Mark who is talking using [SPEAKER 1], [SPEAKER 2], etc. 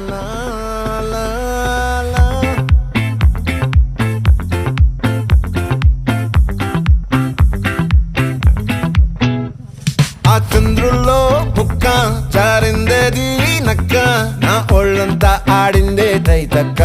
[SPEAKER 1] లా, లా, లా. ఆ చంద్రుల్లో ముక్క జారిందేది నక్క నా ఒళ్ళంతా ఆడిందే తైతక్క